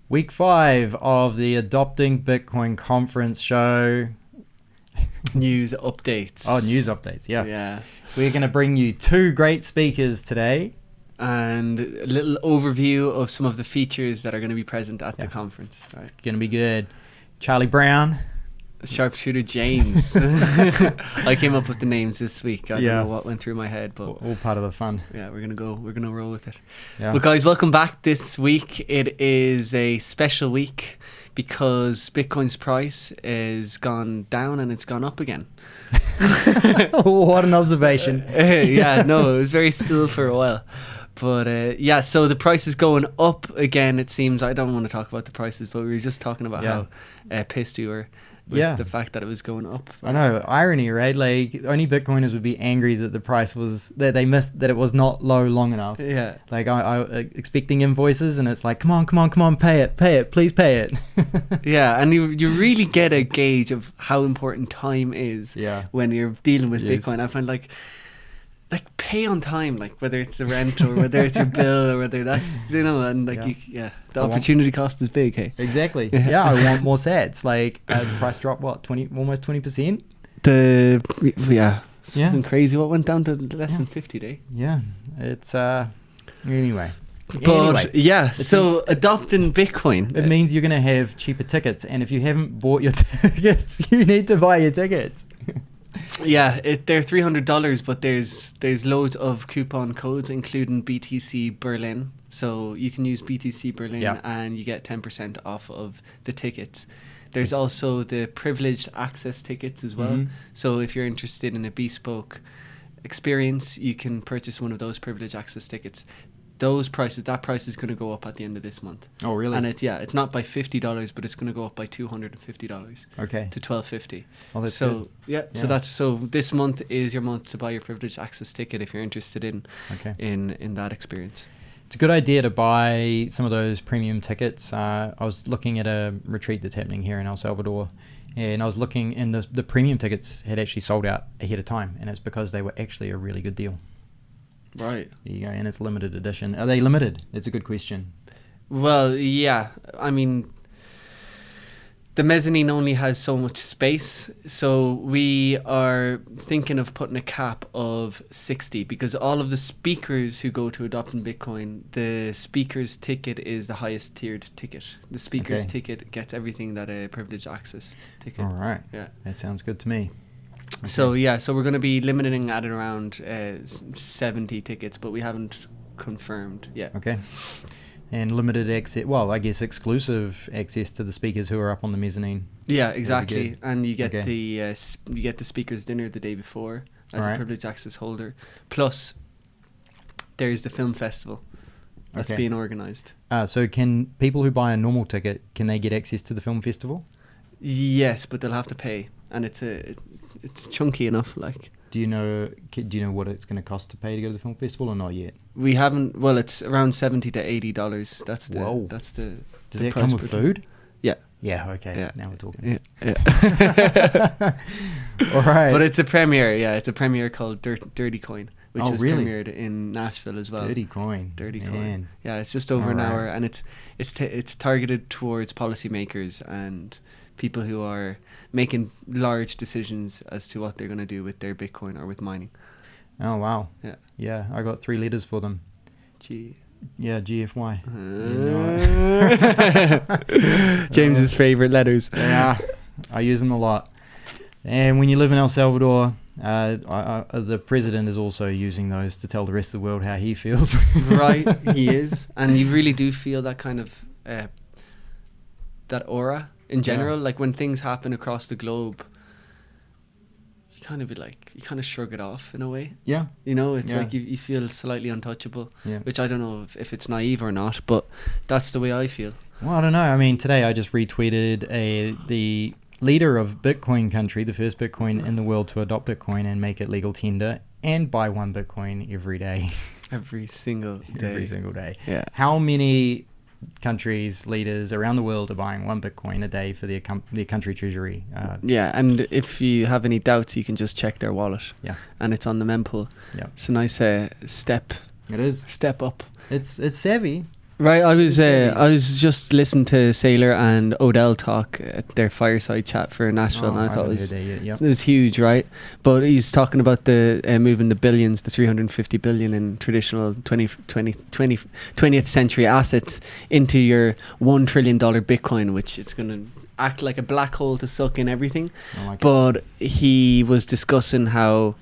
Week 5 of the Adopting Bitcoin conference show. News updates. Oh, news updates, yeah. Yeah. We're going to bring you 2 great speakers today. And a little overview of some of the features that are going to be present at the conference. Right. It's going to be good. Charlie Brown. Sharpshooter James. I came up with the names this week. I don't know what went through my head, but all part of the fun. Yeah, we're gonna roll with it. Yeah. But guys, welcome back this week. It is a special week because Bitcoin's price is gone down and it's gone up again. What an observation. Yeah, no, it was very still for a while. But yeah, so the price is going up again, it seems. I don't want to talk about the prices, but we were just talking about how pissed we were with the fact that it was going up. I know, irony, right? Like, only Bitcoiners would be angry that the price was, that they missed, that it was not low long enough. Yeah. Like, I expecting invoices, and it's like, come on, pay it, please pay it. Yeah, and you really get a gauge of how important time is when you're dealing with Bitcoin. I find like pay on time, like whether it's the rent or whether it's your bill or whether that's, and like the opportunity cost is big. Hey, exactly. Yeah, I want more sats. Like the price dropped almost 20%. It's been crazy. What went down to less than 50 day? Yeah, it's anyway. So adopting Bitcoin, it means you're gonna have cheaper tickets, and if you haven't bought your tickets, you need to buy your tickets. Yeah, they're $300, but there's loads of coupon codes, including BTC Berlin. So you can use BTC Berlin and you get 10% off of the tickets. There's also the privileged access tickets as well. Mm-hmm. So if you're interested in a bespoke experience, you can purchase one of those privileged access tickets. That price is going to go up at the end of this month. Oh, really? And it's not by $50, but it's going to go up by $250. Okay. To $1,250. Oh, that's good. So this month is your month to buy your privileged access ticket if you're interested in that experience. It's a good idea to buy some of those premium tickets. I was looking at a retreat that's happening here in El Salvador, and I was looking, and the premium tickets had actually sold out ahead of time, and it's because they were actually a really good deal. Right. There you go, and it's limited edition. Are they limited? It's a good question. Well, yeah. I mean, the mezzanine only has so much space, so we are thinking of putting a cap of 60 because all of the speakers who go to Adopting Bitcoin, the speaker's ticket is the highest tiered ticket. The speaker's ticket gets everything that a privileged access ticket. All right. Yeah. That sounds good to me. Okay. So we're going to be limiting at around 70 tickets, but we haven't confirmed yet. Okay. And limited access, I guess exclusive access to the speakers who are up on the mezzanine. Yeah, exactly. And you get the speaker's dinner the day before as a privileged access holder. Plus, there's the film festival that's being organised. So can people who buy a normal ticket, can they get access to the film festival? Yes, but they'll have to pay, and it's chunky enough. Like, do you know what it's going to cost to pay to go to the film festival, or not yet? We haven't. Well, it's around $70 to $80. That's the. Does that come with food? Yeah. Yeah. Okay. Yeah. Now we're talking. Yeah. All right. But it's a premiere. Yeah, it's a premiere called Dirty Coin, which was premiered in Nashville as well. Dirty Coin. Yeah, it's just over an hour, and it's targeted towards policymakers and people who are making large decisions as to what they're going to do with their Bitcoin or with mining. Oh, wow. Yeah. Yeah, I got 3 letters for them. GFY. James's favourite letters. Yeah, I use them a lot. And when you live in El Salvador, the president is also using those to tell the rest of the world how he feels. Right, he is. And you really do feel that kind of, that aura in general. Like when things happen across the globe, you kind of shrug it off in a way. Yeah. It's like you feel slightly untouchable, which I don't know if it's naive or not, but that's the way I feel. Well, I don't know. I mean, today I just retweeted the leader of Bitcoin country, the first Bitcoin in the world to adopt Bitcoin and make it legal tender and buy 1 Bitcoin every day. Every single day. Yeah. How many countries, leaders around the world are buying 1 Bitcoin a day for their country treasury? And if you have any doubts, you can just check their wallet. Yeah. And it's on the mempool. Yeah. It's a nice step. It is. Step up. It's savvy. Right, I was just listening to Sailor and Odell talk at their fireside chat for Nashville, and I thought it was huge, right? But he's talking about the moving the billions, the 350 billion in traditional 20th century assets into your $1 trillion Bitcoin, which it's going to act like a black hole to suck in everything. But he was discussing how,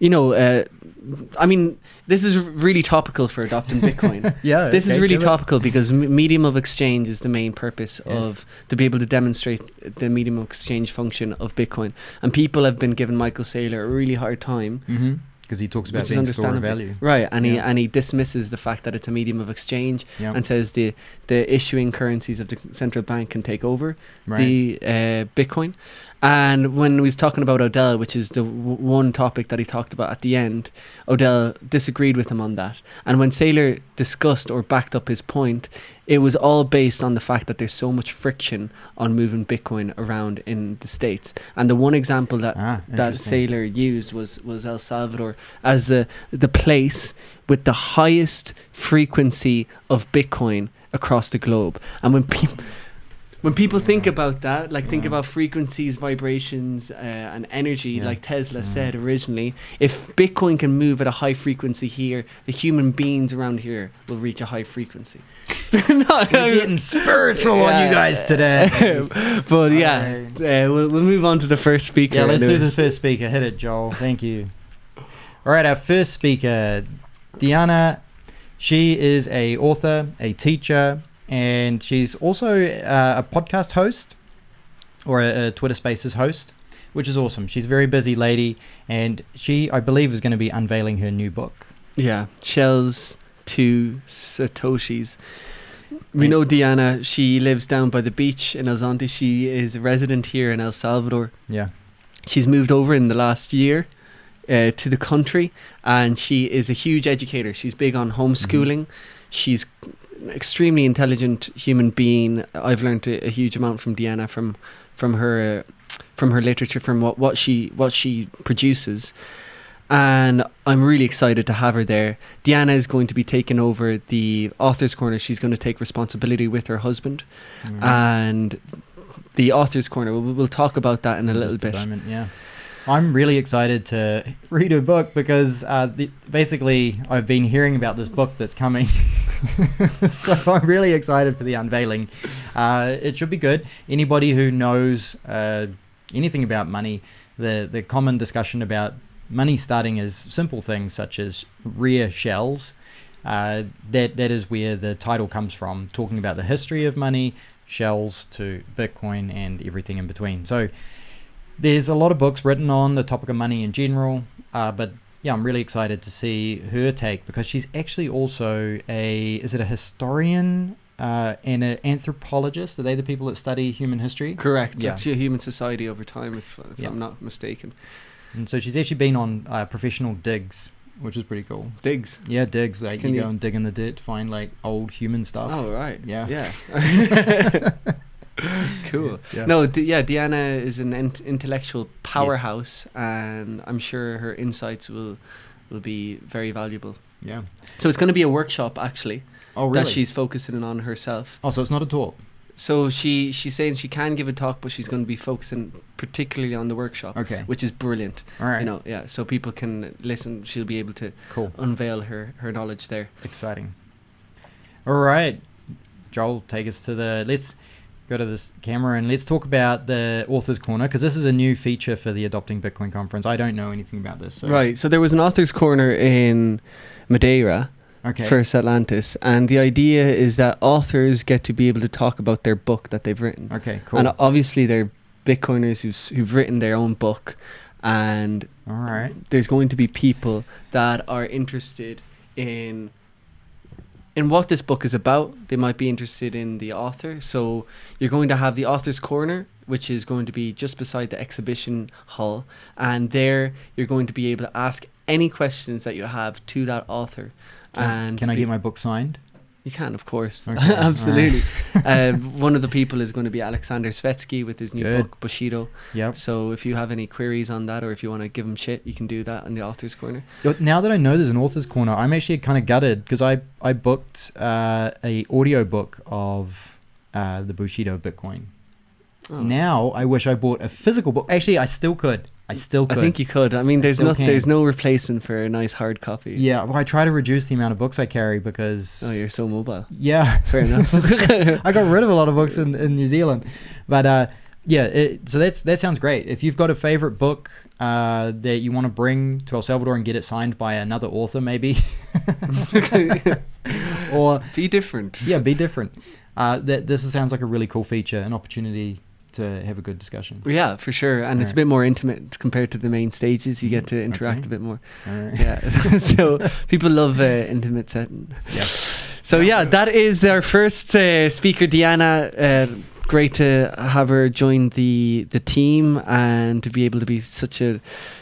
I mean, this is really topical for adopting Bitcoin. This is really topical because medium of exchange is the main purpose to be able to demonstrate the medium of exchange function of Bitcoin. And people have been giving Michael Saylor a really hard time. Because he talks about being store of value. Right, and he dismisses the fact that it's a medium of exchange and says the issuing currencies of the central bank can take over the Bitcoin. And when we was talking about Odell, which is the one topic that he talked about at the end, Odell disagreed with him on that. And when Saylor discussed or backed up his point, it was all based on the fact that there's so much friction on moving Bitcoin around in the States. And the one example that Saylor used was El Salvador as the place with the highest frequency of Bitcoin across the globe. And when people think about that, think about frequencies, vibrations, and energy, like Tesla said originally, if Bitcoin can move at a high frequency here, the human beings around here will reach a high frequency. We're getting spiritual on you guys today. But we'll move on to the first speaker. Yeah, let's do the first speaker. Hit it, Joel. Thank you. All right, our first speaker, Deanna. She is a author, a teacher, and she's also a podcast host or a Twitter Spaces host, which is awesome. She's a very busy lady, and she, I believe, is going to be unveiling her new book. Yeah, Shells to Satoshis. We know Deanna. She lives down by the beach in El Zonte. She is a resident here in El Salvador. Yeah. She's moved over in the last year to the country, and she is a huge educator. She's big on homeschooling. She's extremely intelligent human being. I've learned a huge amount from Deanna, from her literature, from what she produces, and I'm really excited to have her there. Deanna is going to be taking over the Author's Corner. She's going to take responsibility with her husband, and the Author's Corner. We'll talk about that in a little bit. I'm really excited to read her book because basically I've been hearing about this book that's coming. So I'm really excited for the unveiling. It should be good. Anybody who knows anything about money, the common discussion about money starting as simple things such as rare shells, that is where the title comes from, talking about the history of money, shells to Bitcoin and everything in between. So there's a lot of books written on the topic of money in general, but yeah, I'm really excited to see her take because she's actually also a historian and an anthropologist? Are they the people that study human history? Correct. Yeah. That's your human society over time, if I'm not mistaken. And so she's actually been on professional digs, which is pretty cool. Digs? Yeah, digs. Like you go and dig in the dirt to find like old human stuff. Oh, right. Yeah. Cool. Yeah. No, Deanna is an intellectual powerhouse, and I'm sure her insights will be very valuable. Yeah. So it's going to be a workshop, actually. Oh, really? That she's focusing on herself. Oh, so it's not a talk? So she's saying she can give a talk, but she's going to be focusing particularly on the workshop, which is brilliant. All right. So people can listen. She'll be able to unveil her knowledge there. Exciting. All right. Joel, take us to let's go to this camera and let's talk about the Author's Corner, because this is a new feature for the Adopting Bitcoin conference. I don't know anything about this. So. Right. So there was an Author's Corner in Madeira. First Atlantis, and the idea is that authors get to be able to talk about their book that they've written. Okay, cool. And obviously they're Bitcoiners who've written their own book, and there's going to be people that are interested in what this book is about. They might be interested in the author, so you're going to have the Author's Corner, which is going to be just beside the exhibition hall, and there you're going to be able to ask any questions that you have to that author. Can I get my book signed? You can, of course. Okay, Absolutely. One of the people is going to be Alexander Svetsky with his new book, Bushido. Yep. So if you have any queries on that, or if you want to give him shit, you can do that in the Author's Corner. Now that I know there's an Author's Corner, I'm actually kind of gutted because I booked a audio book of the Bushido Bitcoin. Oh. Now I wish I bought a physical book. Actually, I still could. I think you could. I mean, there's no replacement for a nice hard copy. Yeah, well, I try to reduce the amount of books I carry because... Oh, you're so mobile. Yeah. Fair enough. I got rid of a lot of books in New Zealand. But so that sounds great. If you've got a favorite book that you want to bring to El Salvador and get it signed by another author, maybe. Or be different. Yeah, be different. This sounds like a really cool feature, an opportunity to have a good discussion. Yeah, for sure. And it's a bit more intimate compared to the main stages. You get to interact a bit more. Right. Yeah. So people love intimate setting. Yeah. So that is our first speaker, Deanna. Great to have her join the team and to be able to be such an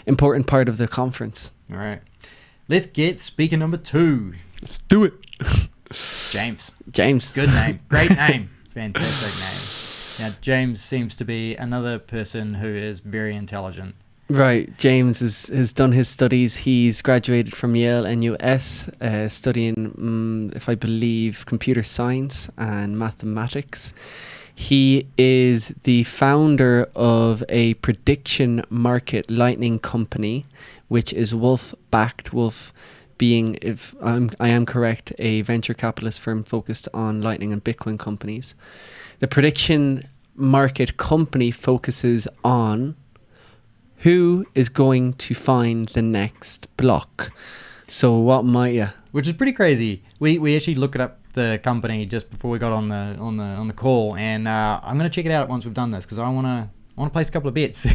important part of the conference. All right. Let's get speaker number 2. Let's do it. James. Good name. Great name. Fantastic name. Now, James seems to be another person who is very intelligent. Right. James has done his studies. He's graduated from Yale NUS, studying, if I believe, computer science and mathematics. He is the founder of a prediction market lightning company, which is Wolf-backed. Wolf being, if I am correct, a venture capitalist firm focused on Lightning and Bitcoin companies. The prediction market company focuses on who is going to find the next block. So what might you? Which is pretty crazy. We actually looked up the company just before we got on the call, and I'm gonna check it out once we've done this because I wanna place a couple of bets,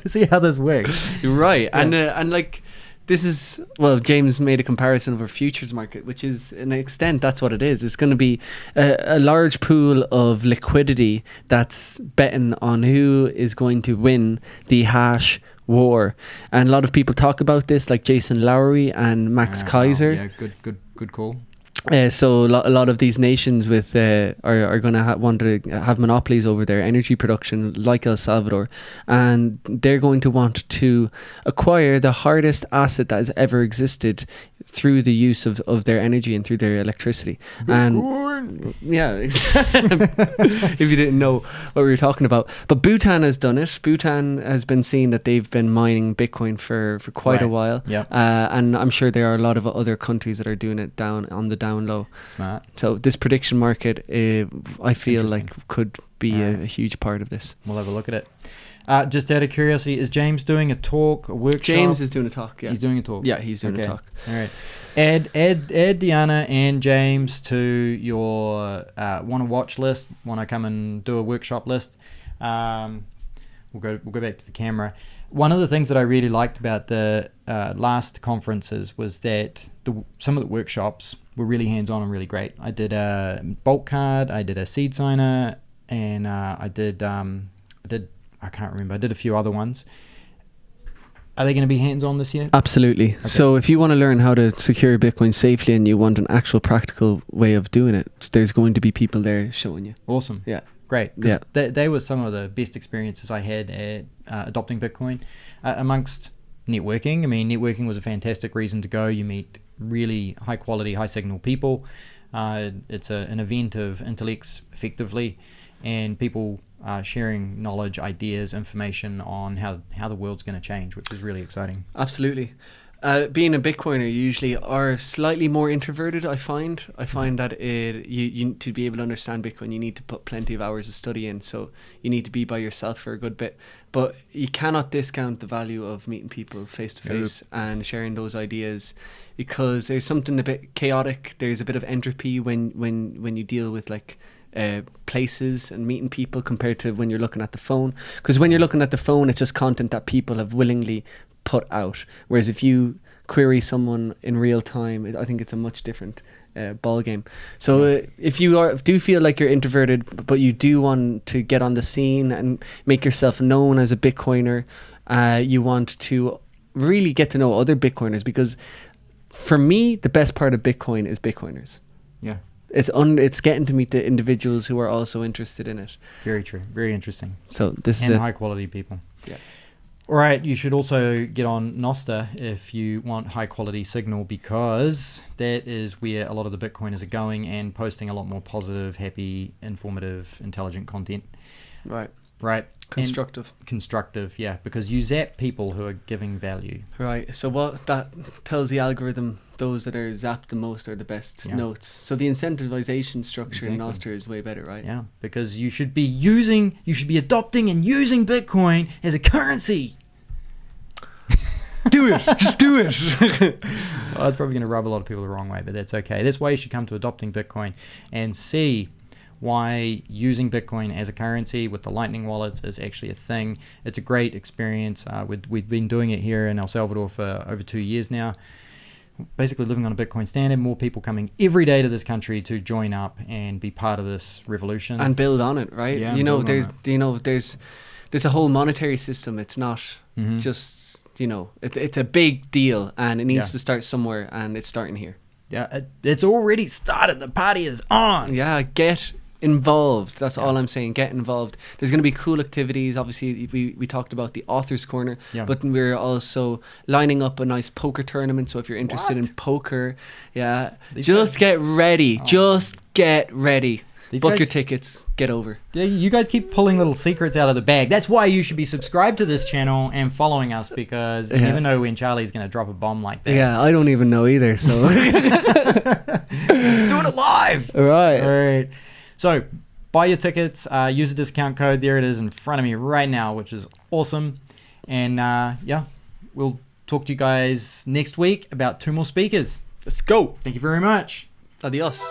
see how this works. Right, yeah. And like. This is, James made a comparison of our futures market, which is, in an extent, that's what it is. It's going to be a large pool of liquidity that's betting on who is going to win the hash war. And a lot of people talk about this, like Jason Lowery and Max Kaiser. Yeah, good call. So a lot of these nations with are going to want to have monopolies over their energy production, like El Salvador, and they're going to want to acquire the hardest asset that has ever existed through the use of their energy and through their electricity. Bitcoin. And yeah, if you didn't know what we were talking about. But Bhutan has done it. Bhutan has been seeing that they've been mining Bitcoin for quite a while. Yeah. And I'm sure there are a lot of other countries that are doing it down low. Smart. So this prediction market, I feel like could be a huge part of this. We'll have a look at it. Just out of curiosity, is James doing a talk, a workshop? James is doing a talk, yeah. He's doing a talk? Yeah, he's doing a talk. All right. Add Deanna and James to your want to watch list, want to come and do a workshop list. We'll go back to the camera. One of the things that I really liked about the last conferences was that some of the workshops were really hands-on and really great. I did a bulk card, I did a seed signer, and I did I can't remember. I did a few other ones. Are they going to be hands-on this year? Absolutely. Okay. So if you want to learn how to secure Bitcoin safely and you want an actual practical way of doing it, there's going to be people there showing you. Awesome. Yeah. Great. Yeah. They were some of the best experiences I had at adopting Bitcoin. Amongst networking, I mean, networking was a fantastic reason to go. You meet really high-quality, high-signal people. It's an event of intellects, effectively, and people sharing knowledge, ideas, information on how the world's going to change, which is really exciting. Absolutely. Being a Bitcoiner, you usually are slightly more introverted. I find that you to be able to understand Bitcoin, you need to put plenty of hours of study in. So you need to be by yourself for a good bit. But you cannot discount the value of meeting people face to face and sharing those ideas, because there's something a bit chaotic. There's a bit of entropy when you deal with like places and meeting people compared to when you're looking at the phone. Because when you're looking at the phone, it's just content that people have willingly put out, whereas if you query someone in real time, I think it's a much different ball game. So if you do feel like you're introverted, but you do want to get on the scene and make yourself known as a Bitcoiner, you want to really get to know other Bitcoiners, because for me the best part of Bitcoin is Bitcoiners. Yeah. it's getting to meet the individuals who are also interested in it. Very true. Very interesting. So this and is high quality people. Yeah. All right, you should also get on Nostr if you want high quality signal, because that is where a lot of the Bitcoiners are going and posting a lot more positive, happy, informative, intelligent content. Right. Constructive, yeah, because you zap people who are giving value. Right. So what that tells the algorithm, those that are zapped the most are the best notes. So the incentivization structure in Nostr is way better, right? Yeah, because you should be adopting and using Bitcoin as a currency. Do it. Just do it. Well, it's probably going to rub a lot of people the wrong way, but that's okay. That's why you should come to adopting Bitcoin and see why using Bitcoin as a currency with the Lightning wallets is actually a thing. It's a great experience. We've been doing it here in El Salvador for over 2 years now. Basically living on a Bitcoin standard, more people coming every day to this country to join up and be part of this revolution. And build on it, right? Yeah, there's a whole monetary system. It's not just, it's a big deal, and it needs to start somewhere, and it's starting here. Yeah, it's already started. The party is on. Yeah, get involved. That's all I'm saying. Get involved. There's going to be cool activities. Obviously, we talked about the authors corner, but we're also lining up a nice poker tournament. So if you're interested in poker, just get ready. Get ready. Book your tickets. Get over. Yeah, you guys keep pulling little secrets out of the bag. That's why you should be subscribed to this channel and following us, because you never know when Charlie's going to drop a bomb like that. Yeah, I don't even know either. So doing it live. All right. So buy your tickets. Use the discount code. There it is in front of me right now, which is awesome. And we'll talk to you guys next week about 2 more speakers. Let's go. Thank you very much. Adios.